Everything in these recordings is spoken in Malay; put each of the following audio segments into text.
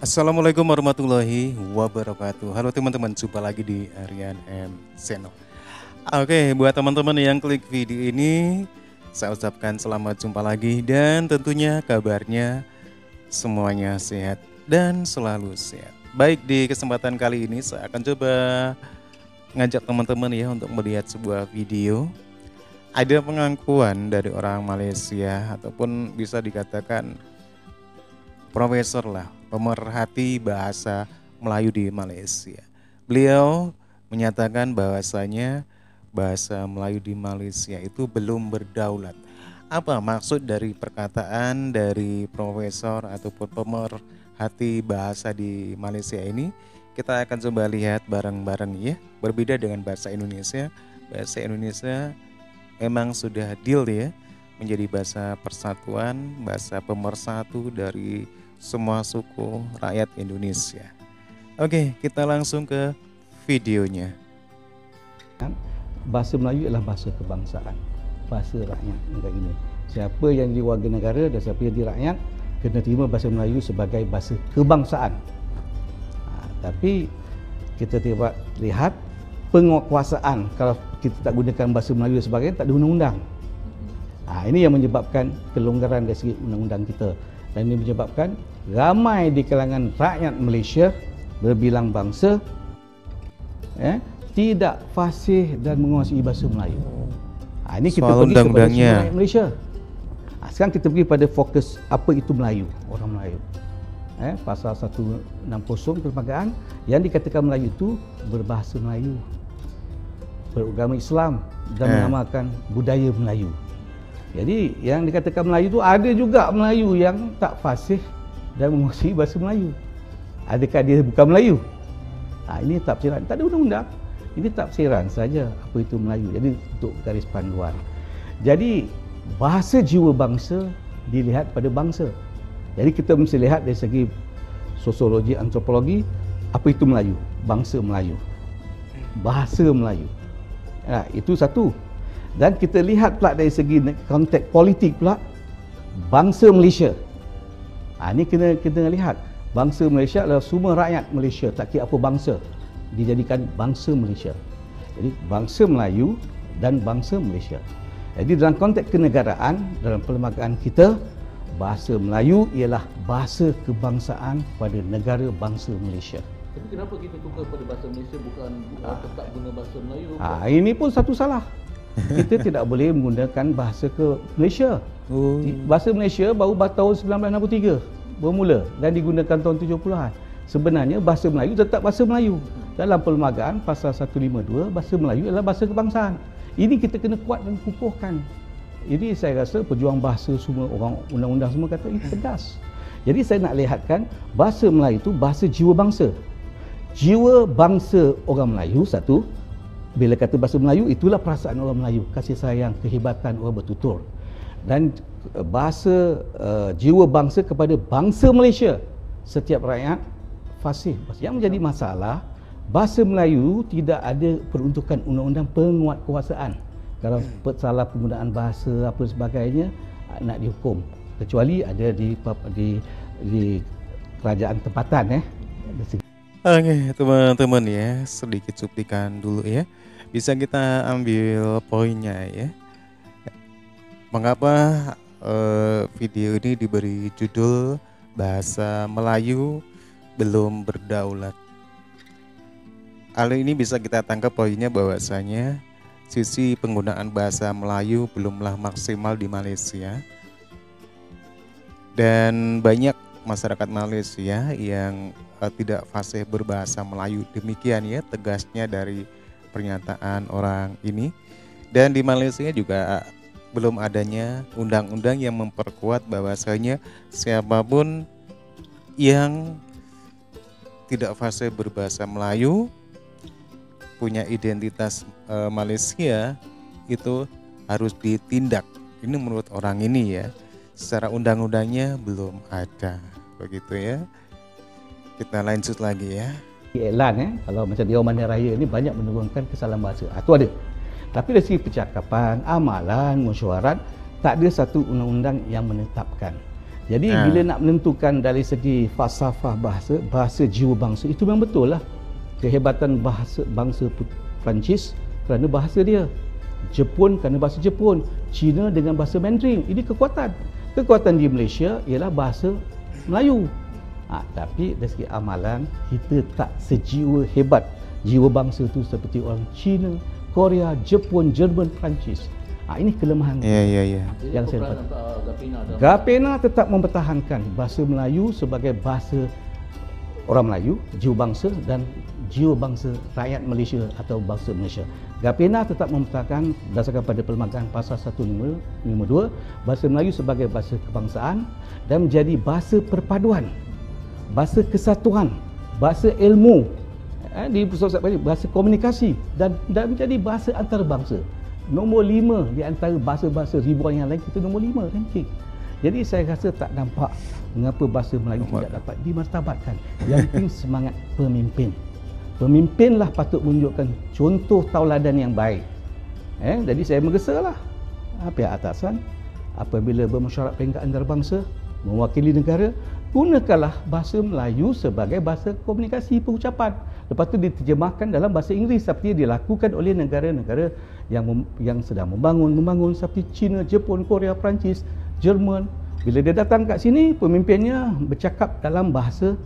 Assalamualaikum warahmatullahi wabarakatuh. Halo teman-teman, jumpa lagi di Aryan M Channel. Oke, buat teman-teman yang klik video ini, saya ucapkan selamat jumpa lagi dan tentunya kabarnya semuanya sehat dan selalu sehat. Baik, di kesempatan kali ini saya akan coba ngajak teman-teman ya untuk melihat sebuah video. Ada pengakuan dari orang Malaysia ataupun bisa dikatakan profesor lah, pemerhati bahasa Melayu di Malaysia. Beliau menyatakan bahwasanya bahasa Melayu di Malaysia itu belum berdaulat. Apa maksud dari perkataan dari profesor ataupun pemerhati bahasa di Malaysia ini? Kita akan coba lihat bareng-bareng ya. Berbeda dengan bahasa Indonesia. Bahasa Indonesia emang sudah deal ya menjadi bahasa persatuan, bahasa pemersatu dari semua suku rakyat Indonesia. Oke, kita langsung ke videonya. Bahasa Melayu adalah bahasa kebangsaan, bahasa rakyat negara ini. Siapa yang jadi warga negara dan siapa yang jadi rakyat kena terima bahasa Melayu sebagai bahasa kebangsaan. Tapi kita tidak lihat penguasaan kalau kita tak gunakan bahasa Melayu dan sebagainya, tak ada undang-undang. Ini yang menyebabkan kelonggaran dari segi undang-undang kita. Dan ini menyebabkan ramai di kalangan rakyat Malaysia berbilang bangsa tidak fasih dan menguasai bahasa Melayu. Ini kita pergi kepada rakyat Malaysia. Sekarang kita pergi pada fokus apa itu Melayu, orang Melayu. Pasal 160 perlembagaan yang dikatakan Melayu itu berbahasa Melayu, beragama Islam dan mengamalkan budaya Melayu. Jadi yang dikatakan Melayu itu ada juga Melayu yang tak fasih dan menguasai bahasa Melayu. Adakah dia bukan Melayu? Ini tafsiran, tak ada undang-undang. Ini tafsiran saja apa itu Melayu. Jadi untuk garis panduan. Jadi bahasa jiwa bangsa dilihat pada bangsa. Jadi kita mesti lihat dari segi sosiologi, antropologi, apa itu Melayu? Bangsa Melayu. Bahasa Melayu. Itu satu. Dan kita lihat pula dari segi konteks politik pula, bangsa Malaysia. Ini kita lihat. Bangsa Malaysia adalah semua rakyat Malaysia, tak kira apa bangsa, dijadikan bangsa Malaysia. Jadi bangsa Melayu dan bangsa Malaysia. Jadi dalam konteks kenegaraan, dalam perlembagaan kita, bahasa Melayu ialah bahasa kebangsaan pada negara bangsa Malaysia. Tapi kenapa kita tukar pada bahasa Malaysia bukan tetap guna bahasa Melayu? Ini pun satu salah. Kita tidak boleh menggunakan bahasa ke Malaysia. Bahasa Malaysia baru tahun 1963 bermula dan digunakan tahun 70-an. Sebenarnya bahasa Melayu tetap bahasa Melayu. Dalam perlembagaan pasal 152, bahasa Melayu adalah bahasa kebangsaan. Ini kita kena kuat dan kukuhkan. Jadi saya rasa pejuang bahasa semua orang undang-undang semua kata ini tegas. Jadi saya nak lihatkan bahasa Melayu itu bahasa jiwa bangsa. Jiwa bangsa orang Melayu satu. Bila kata bahasa Melayu, itulah perasaan orang Melayu, kasih sayang, kehebatan orang bertutur. Dan bahasa jiwa bangsa kepada bangsa Malaysia, setiap rakyat fasih. Yang menjadi masalah, bahasa Melayu tidak ada peruntukan undang-undang penguatkuasaan. Kalau salah penggunaan bahasa apa sebagainya, nak dihukum. Kecuali ada di kerajaan tempatan. Oke teman-teman ya, sedikit cuplikan dulu ya. Bisa kita ambil poinnya ya. Mengapa video ini diberi judul bahasa Melayu belum berdaulat? Hal ini bisa kita tangkap poinnya bahwasanya sisi penggunaan bahasa Melayu belumlah maksimal di Malaysia. Dan banyak masyarakat Malaysia yang tidak fasih berbahasa Melayu. Demikian ya tegasnya dari pernyataan orang ini. Dan di Malaysia juga belum adanya undang-undang yang memperkuat bahwasanya siapapun yang tidak fasih berbahasa Melayu, punya identitas Malaysia, itu harus ditindak. Ini menurut orang ini ya. Secara undang-undangnya belum ada. Begitu ya. Kita lanjut lagi ya. Iklan kalau macam di Mana Raya ni banyak menurunkan kesalahan bahasa. Itu ada. Tapi dari segi percakapan, amalan, mesyuarat, tak ada satu undang-undang yang menetapkan. Jadi bila nak menentukan dari segi falsafah bahasa jiwa bangsa, itu memang betul lah. Kehebatan bangsa Perancis kerana bahasa dia, Jepun kerana bahasa Jepun, Cina dengan bahasa Mandarin. Ini kekuatan. Kekuatan di Malaysia ialah bahasa Melayu. Tapi dari segi amalan, kita tak sejiwa hebat jiwa bangsa tu seperti orang Cina, Korea, Jepun, Jerman, Perancis. Ini kelemahan yang saya dapat. Gapena tetap mempertahankan bahasa Melayu sebagai bahasa orang Melayu, jiwa bangsa dan jiwa bangsa rakyat Malaysia atau bangsa Malaysia. Gapena tetap mempertahankan berdasarkan pada Perlembagaan Pasal 152 bahasa Melayu sebagai bahasa kebangsaan dan menjadi bahasa perpaduan, bahasa kesatuan, bahasa ilmu, di bahasa komunikasi dan menjadi bahasa antarabangsa. Nombor 5 di antara bahasa-bahasa ribuan yang lain, kita nombor 5 ranking. Jadi saya rasa tak nampak mengapa bahasa Melayu tidak dapat dimartabatkan. Yang penting semangat pemimpin. Pemimpinlah patut menunjukkan contoh tauladan yang baik. Jadi saya menggesa pihak atasan apabila bermesyuarat peringkat antarabangsa mewakili negara, gunakanlah bahasa Melayu sebagai bahasa komunikasi pengucapan. Lepas tu diterjemahkan dalam bahasa Inggeris seperti dilakukan oleh negara-negara yang sedang membangun seperti China, Jepun, Korea, Perancis, Jerman. Bila dia datang kat sini, pemimpinnya bercakap dalam bahasa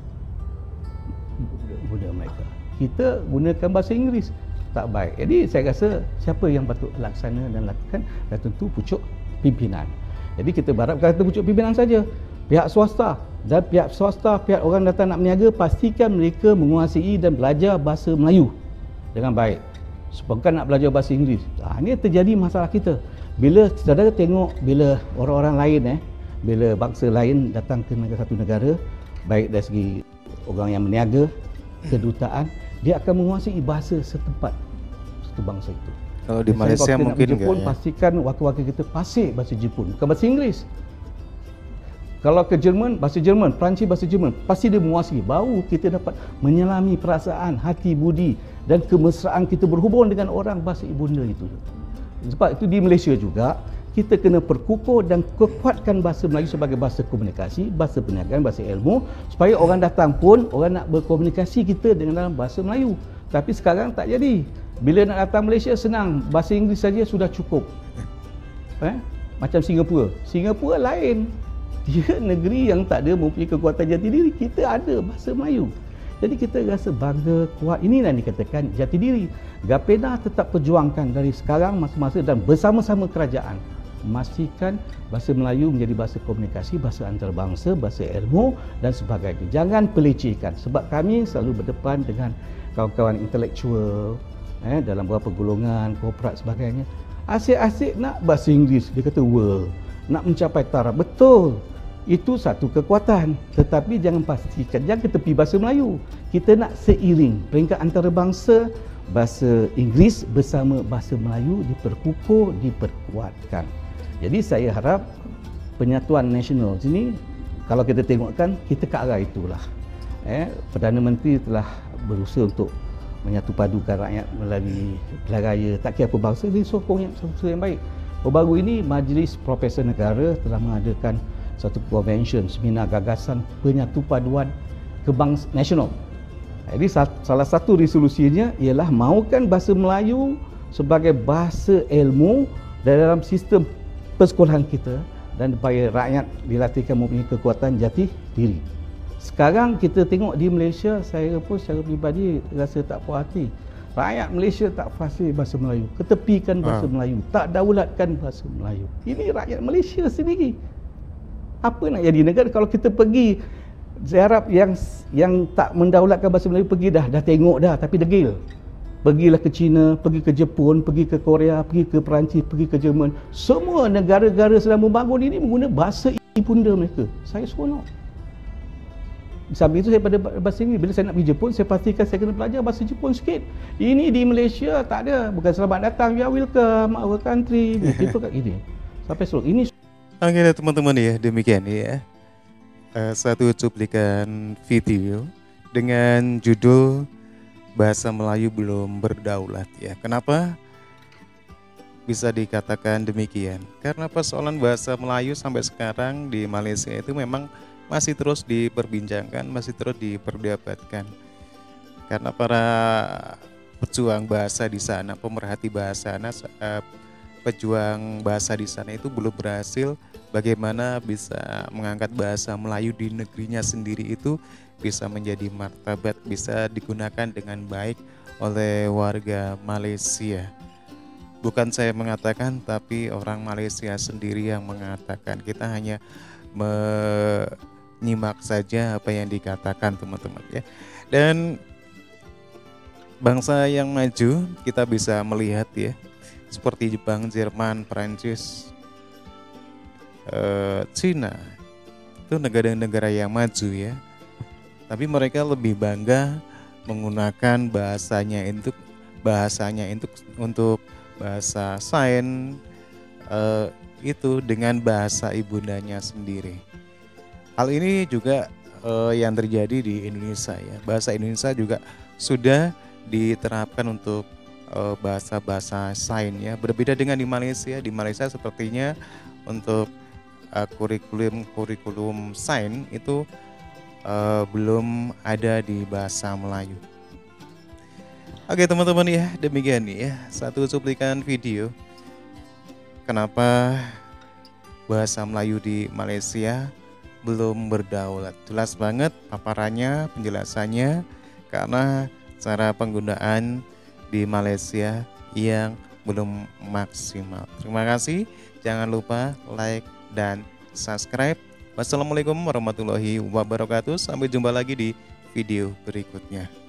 budaya mereka. Kita gunakan bahasa Inggeris, tak baik. Jadi saya rasa siapa yang patut laksana dan lakukan, dan tentu pucuk pimpinan. Jadi kita berharap kata pucuk pimpinan saja. Pihak swasta, pihak orang datang nak berniaga, pastikan mereka menguasai dan belajar bahasa Melayu dengan baik. Bukan nak belajar bahasa Inggeris. Ini terjadi masalah kita. Bila saudara tengok, bila orang-orang lain, bila bangsa lain datang ke satu negara, baik dari segi orang yang berniaga, kedutaan, dia akan menguasai bahasa setempat, satu bangsa itu. Kalau di Malaysia mungkin Jepun, pastikan wakil-wakil kita fasih bahasa Jepun, bukan bahasa Inggeris. Kalau ke Jerman, bahasa Jerman, Perancis bahasa Jerman, pasti dia menguasai. Baru kita dapat menyelami perasaan, hati budi dan kemesraan kita berhubung dengan orang bahasa ibunda itu. Sebab itu di Malaysia juga, kita kena perkukuh dan kekuatkan bahasa Melayu sebagai bahasa komunikasi, bahasa perniagaan, bahasa ilmu, supaya orang datang pun, orang nak berkomunikasi kita dengan dalam bahasa Melayu. Tapi sekarang tak jadi. Bila nak datang Malaysia, senang. Bahasa Inggeris saja sudah cukup. Macam Singapura. Singapura lain. Dia negeri yang tak ada mempunyai kekuatan jati diri. Kita ada bahasa Melayu. Jadi kita rasa bangga, kuat. Inilah dikatakan jati diri. Gapena tetap perjuangkan dari sekarang masa-masa dan bersama-sama kerajaan memastikan bahasa Melayu menjadi bahasa komunikasi, bahasa antarabangsa, bahasa ilmu dan sebagainya. Jangan pelecehkan. Sebab kami selalu berdepan dengan kawan-kawan intelektual dalam beberapa golongan, korporat sebagainya. Asyik-asyik nak bahasa Inggeris. Dia kata world. Nak mencapai taraf. Betul. Itu satu kekuatan, tetapi jangan pastikan, jangan ke tepi bahasa Melayu. Kita nak seiring peringkat antarabangsa, bahasa Inggeris bersama bahasa Melayu diperkukuh, diperkuatkan. Jadi saya harap penyatuan nasional sini, kalau kita tengokkan, kita ke arah itulah. Perdana Menteri telah berusaha untuk menyatu padukan rakyat melalui pilihan raya, tak kira apa bangsa, dia sokong yang baik. Baru-baru ini Majlis Profesor Negara telah mengadakan satu konvensyen seminar gagasan penyatu paduan kebangsaan nasional. Jadi salah satu resolusinya ialah mahukan bahasa Melayu sebagai bahasa ilmu dalam sistem persekolahan kita dan supaya rakyat dilatihkan mempunyai kekuatan jati diri. Sekarang kita tengok di Malaysia, saya pun secara pribadi rasa tak puas hati. Rakyat Malaysia tak fasih bahasa Melayu, ketepikan bahasa Melayu, tak daulatkan bahasa Melayu. Ini rakyat Malaysia sendiri. Apa nak jadi negara kalau kita pergi, saya harap yang tak mendaulatkan bahasa Melayu pergi dah tengok dah tapi degil. Pergilah ke China, pergi ke Jepun, pergi ke Korea, pergi ke Perancis, pergi ke Jerman. Semua negara-negara sedang membangun ini menggunakan bahasa ibunda mereka. Saya seronok. Sambil itu saya pada bahasa Inggeris. Bila saya nak pergi Jepun, saya pastikan saya kena belajar bahasa Jepun sikit. Ini di Malaysia tak ada. Bukan selamat datang, ya welcome, our country. Itu kat ini. Sampai seronok. Ini oke teman-teman ya, demikian ya satu cuplikan video dengan judul Bahasa Melayu Belum Berdaulat ya. Kenapa? bisa dikatakan demikian? Karena persoalan bahasa Melayu sampai sekarang di Malaysia itu memang masih terus diperbincangkan, masih terus diperdebatkan. Karena para pejuang bahasa di sana, pemerhati bahasa, pejuang bahasa di sana itu belum berhasil bagaimana bisa mengangkat bahasa Melayu di negerinya sendiri itu bisa menjadi martabat, bisa digunakan dengan baik oleh warga Malaysia. Bukan saya mengatakan, tapi orang Malaysia sendiri yang mengatakan. Kita hanya menyimak saja apa yang dikatakan teman-teman ya. Dan bangsa yang maju kita bisa melihat ya, seperti Jepang, Jerman, Prancis, Cina, itu negara-negara yang maju ya. Tapi mereka lebih bangga menggunakan bahasanya untuk bahasa sains itu dengan bahasa ibundanya sendiri. Hal ini juga yang terjadi di Indonesia ya. Bahasa Indonesia juga sudah diterapkan untuk bahasa-bahasa sains ya. Berbeda dengan di Malaysia. Di Malaysia sepertinya untuk kurikulum sains itu belum ada di bahasa Melayu. Oke teman-teman ya, demikian nih ya satu cuplikan video kenapa bahasa Melayu di Malaysia belum berdaulat. Jelas banget paparannya, penjelasannya, karena cara penggunaan di Malaysia yang belum maksimal. Terima kasih, jangan lupa like dan subscribe. Wassalamualaikum warahmatullahi wabarakatuh. Sampai jumpa lagi di video berikutnya.